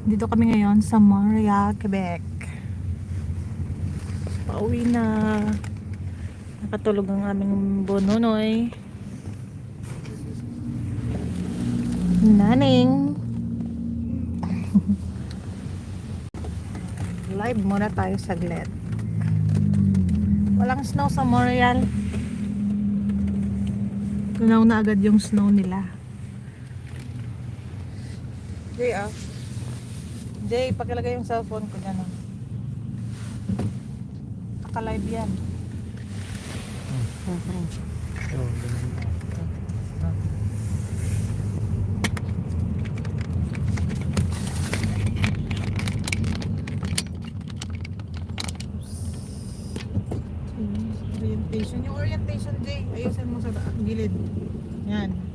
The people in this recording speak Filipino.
Dito kami ngayon sa Montreal, Quebec. Pauwi na. Nakatulog ang aming bononoy. Naning. Live muna tayo saglit. Walang snow sa Montreal. Tunaw na agad yung snow nila. Jay, Jay, pakilagay yung cellphone ko dyan. Naka-live yan. Orientation. Yung orientation, Jay, ayusin mo sa gilid. Yan.